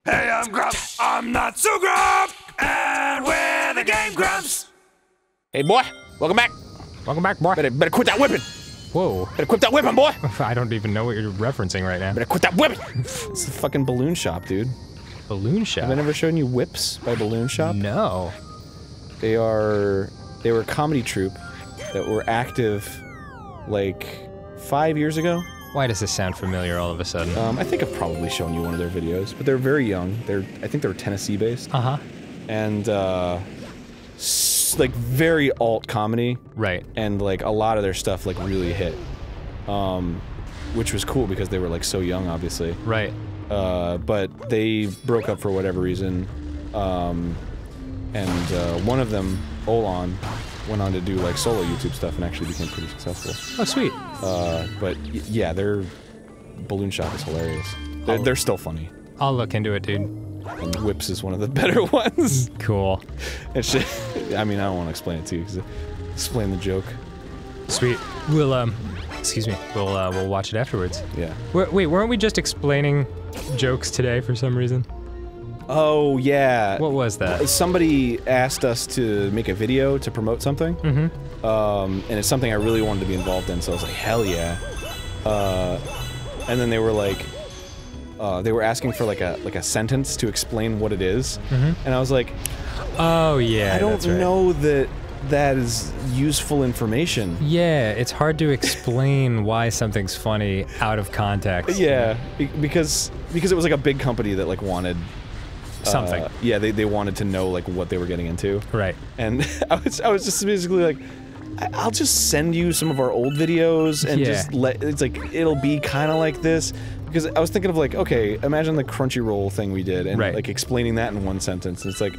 Hey, I'm Grumps. I'm not so Grump, and we're the Game Grumps. Hey, boy, welcome back. Welcome back, boy. Better quit that whipping. Whoa. Better quit that whipping, boy. I don't even know what you're referencing right now. Better quit that whipping. It's a fucking balloon shop, dude. Balloon shop? Have I never shown you Whips by Balloon Shop? No. They were a comedy troupe that were active, like, 5 years ago. Why does this sound familiar all of a sudden? I think I've probably shown you one of their videos, but they're very young. I think they're Tennessee-based. Uh-huh. And, like, very alt comedy. Right. And, like, a lot of their stuff, like, really hit. Which was cool because they were, like, so young, obviously. Right. But they broke up for whatever reason. One of them, Olan, went on to do, like, solo YouTube stuff and actually became pretty successful. Oh, sweet. But yeah, their Balloon Shop is hilarious. They're still funny. I'll look into it, dude. And Whips is one of the better ones. Cool. It's just, I mean, I don't want to explain it to you, because explain the joke. Sweet. We'll, excuse me, we'll watch it afterwards. Yeah. Wait, weren't we just explaining jokes today for some reason? Oh, yeah. What was that? Somebody asked us to make a video to promote something. Mm-hmm. And it's something I really wanted to be involved in, so I was like, hell yeah. And then they were like, they were asking for like a sentence to explain what it is. Mm-hmm. And I was like, oh yeah, I don't that's right. know that is useful information. Yeah, it's hard to explain why something's funny out of context. Yeah, because it was like a big company that like wanted something. Yeah, they wanted to know like what they were getting into. Right. And I was just basically like, I'll just send you some of our old videos and just it's like, it'll be kind of like this. Because I was thinking of like, okay, imagine the Crunchyroll thing we did and like explaining that in one sentence. And it's like,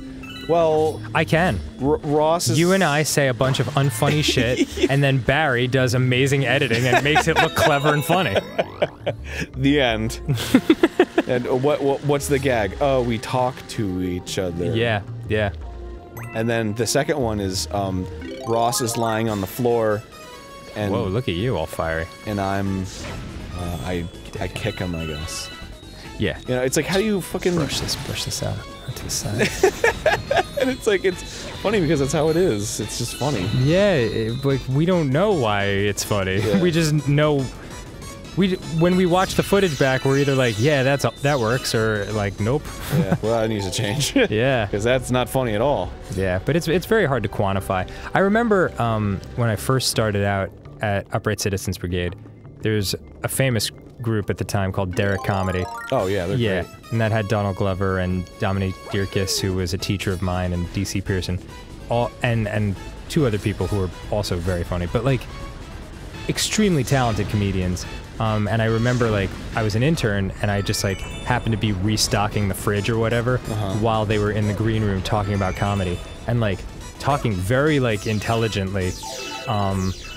well... I can. Ross is... You and I say a bunch of unfunny shit, and then Barry does amazing editing and makes it look clever and funny. The end. And what's the gag? Oh, we talk to each other. Yeah, yeah. And then the second one is, Ross is lying on the floor, and... Whoa, look at you, all fiery. And I'm... I kick him, I guess. Yeah. You know, it's like, how do you fucking... Brush this out to the side. And it's like, it's funny because that's how it is. It's just funny. Yeah, like, we don't know why it's funny. Yeah. We just know... when we watch the footage back, we're either like, yeah, that works, or like, nope. Yeah, well, that needs to change. Yeah. Because that's not funny at all. Yeah, but it's very hard to quantify. I remember when I first started out at Upright Citizens Brigade, there's a famous group at the time called Derek Comedy. Oh yeah, they're great. And that had Donald Glover and Dominique Dierkes, who was a teacher of mine, and DC Pearson, and two other people who were also very funny, but like extremely talented comedians. And I remember like I was an intern and I just like happened to be restocking the fridge or whatever while they were in the green room talking about comedy and like talking very like intelligently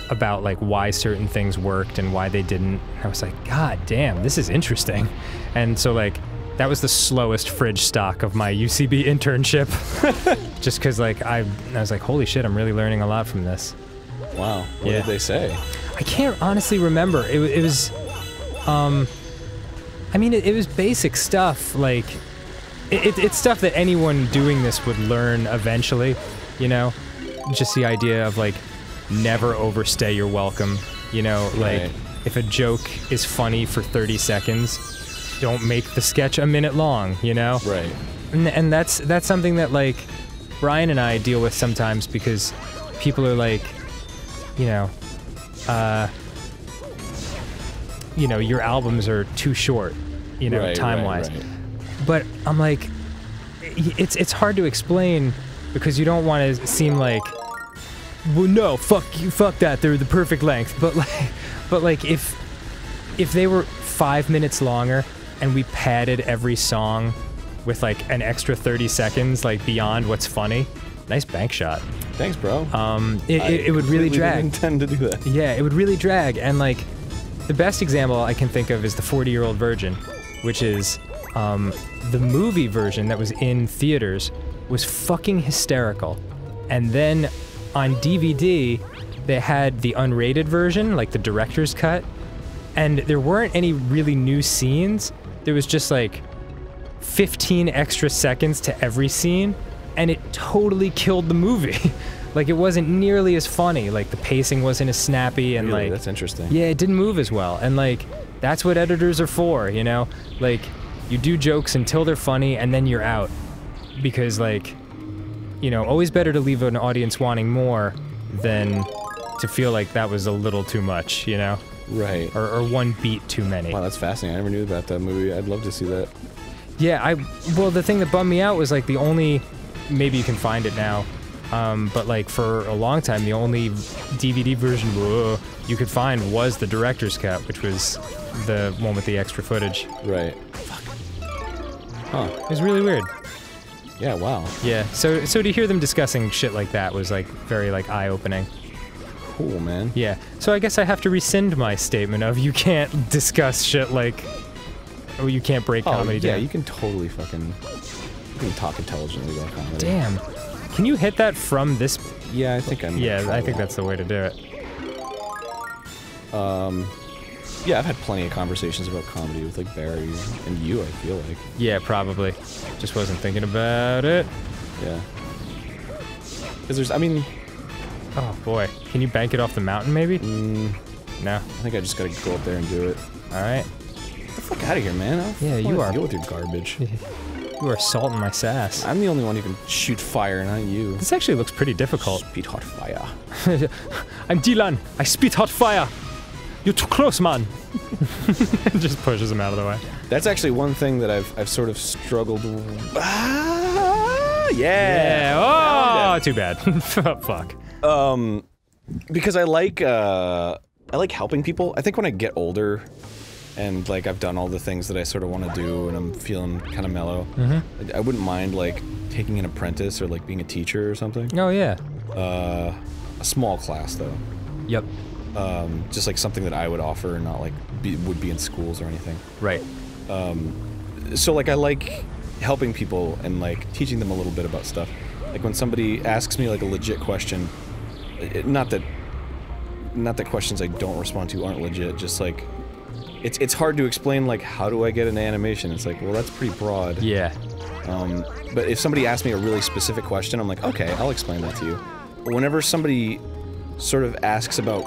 about like why certain things worked and why they didn't. I was like, God damn, this is interesting. And so like that was the slowest fridge stock of my UCB internship. Just cause like I was like, holy shit, I'm really learning a lot from this. Wow. What did they say? I can't honestly remember. It was, I mean, it was basic stuff. Like, it's stuff that anyone doing this would learn eventually, you know? Just the idea of, like, never overstay your welcome, you know? Like, if a joke is funny for 30 seconds, don't make the sketch a minute long, you know? Right. And that's something that, like, Brian and I deal with sometimes because people are like, you know, your albums are too short, you know, time-wise. Right. But I'm like, it's hard to explain because you don't want to seem like, well, no, fuck you, fuck that, they're the perfect length. But like, if they were 5 minutes longer and we padded every song with like an extra 30 seconds, like beyond what's funny, nice bank shot. Thanks, bro. It would really drag. Didn't intend to do that. Yeah, it would really drag, and like, the best example I can think of is the 40-Year-Old Virgin, which is the movie version that was in theaters was fucking hysterical, and then on DVD they had the unrated version, like the director's cut, and there weren't any really new scenes. There was just like 15 extra seconds to every scene, and it totally killed the movie. Like, it wasn't nearly as funny. Like, the pacing wasn't as snappy, and really? like... That's interesting. Yeah, it didn't move as well, and like, that's what editors are for, you know? Like, you do jokes until they're funny, and then you're out. Because, like, you know, always better to leave an audience wanting more than to feel like that was a little too much, you know? Right. Or one beat too many. Wow, that's fascinating. I never knew about that movie. I'd love to see that. Yeah, well, the thing that bummed me out was, like, the only... Maybe you can find it now. But like for a long time, the only DVD version you could find was the director's cut, which was the one with the extra footage. Right. Fuck. Huh. It was really weird. Yeah, wow. Yeah, so to hear them discussing shit like that was like very like eye-opening. Cool, man. Yeah, so I guess I have to rescind my statement of you can't discuss shit like, oh, you can't break comedy down. Yeah, you can totally fucking, you can talk intelligently about comedy. Damn. Can you hit that from this? Yeah, I think I'm... Yeah, I think that's the way to do it. Yeah, I've had plenty of conversations about comedy with, like, Barry and you, I feel like. Yeah, probably. Just wasn't thinking about it. Yeah. Because there's, I mean... Oh, boy. Can you bank it off the mountain, maybe? No. I think I just gotta go up there and do it. Alright. Get the fuck out of here, man. Yeah, you are. Deal with your garbage. You are salting my sass. I'm the only one who can shoot fire, not you. This actually looks pretty difficult. Spit hot fire. I'm Dylan. I spit hot fire. You're too close, man. Just pushes him out of the way. That's actually one thing that I've sort of struggled with. Ah, yeah. Oh, too bad. Fuck. Because I like helping people. I think when I get older, and like I've done all the things that I sort of want to do, and I'm feeling kind of mellow, I wouldn't mind like taking an apprentice or like being a teacher or something. Oh yeah. A small class though. Yep. Just like something that I would offer, not like would be in schools or anything. Right. So like I like helping people and like teaching them a little bit about stuff. Like when somebody asks me like a legit question, not that questions I don't respond to aren't legit, just like it's hard to explain like how do I get an animation? It's like, well, that's pretty broad. Yeah. But if somebody asks me a really specific question, I'm like, okay, I'll explain that to you. But whenever somebody sort of asks about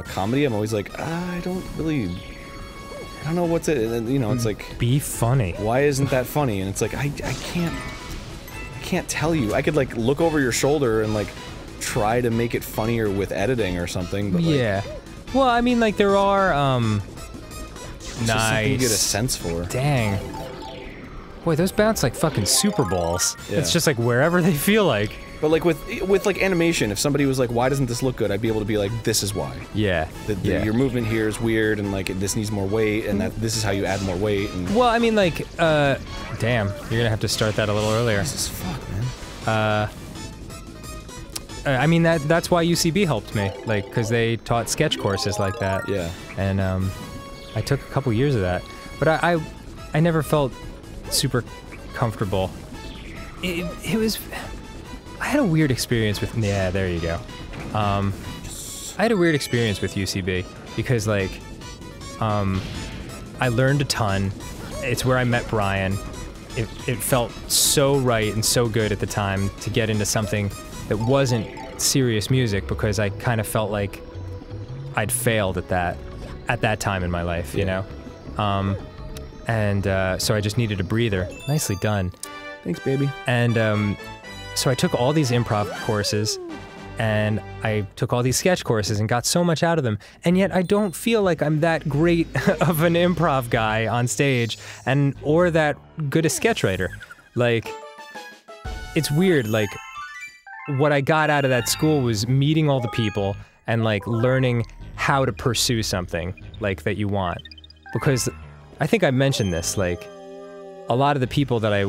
comedy, I'm always like, I don't know what's it, and, you know, it's like... Be funny. Why isn't that funny? And it's like, I can't tell you. I could, like, look over your shoulder and, like, try to make it funnier with editing or something, but, like... Yeah. Well, I mean, like, there are, It's just something you get a sense for. Dang. Boy, those bounce like fucking Super Balls. Yeah. It's just like wherever they feel like. But like with like animation, if somebody was like, why doesn't this look good? I'd be able to be like, this is why. Yeah. Your movement here is weird, and like this needs more weight, and this is how you add more weight. And well, I mean, like, damn, you're gonna have to start that a little earlier. this is fuck, man. I mean, that's why UCB helped me, like, because they taught sketch courses like that. Yeah. And I took a couple years of that, but I never felt super comfortable. It was. I had a weird experience with. Yeah, there you go. I had a weird experience with UCB because, like, I learned a ton. It's where I met Brian. It felt so right and so good at the time to get into something that wasn't serious music, because I kind of felt like I'd failed at that time in my life, you know? So I just needed a breather. Nicely done. Thanks, baby. And so I took all these improv courses, and I took all these sketch courses and got so much out of them, and yet I don't feel like I'm that great of an improv guy on stage, or that good a sketch writer. Like, it's weird, like, what I got out of that school was meeting all the people and, like, learning how to pursue something, like, that you want. Because I think I mentioned this, like, a lot of the people that I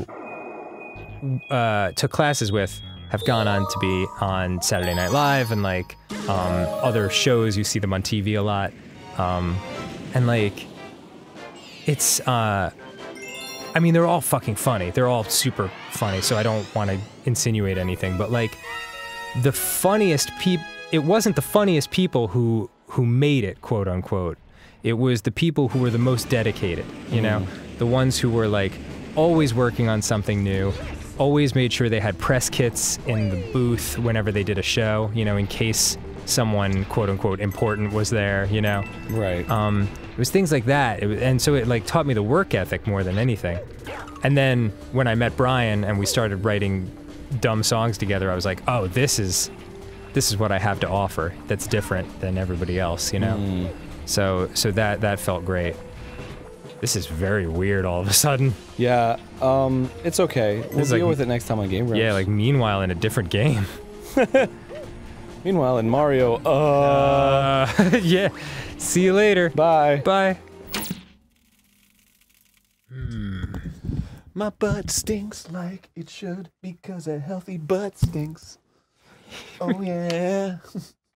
took classes with have gone on to be on Saturday Night Live and, like, other shows. You see them on TV a lot. And, like, it's, I mean, they're all fucking funny. They're all super funny, so I don't want to insinuate anything, but, like, the funniest it wasn't the funniest people who made it, quote unquote. It was the people who were the most dedicated, you know? The ones who were, like, always working on something new. Always made sure they had press kits in the booth whenever they did a show, you know, in case someone quote-unquote important was there, you know. Right. It was things like that, and so it like taught me the work ethic more than anything. And then when I met Brian and we started writing dumb songs together, I was like, oh, this is what I have to offer that's different than everybody else, you know. So that felt great. This is very weird all of a sudden. Yeah, it's okay. We'll deal with it next time on GameGrumps. Yeah, like meanwhile in a different game. Meanwhile in Mario, yeah. See you later. Bye. Bye. My butt stinks like it should because a healthy butt stinks. Oh yeah.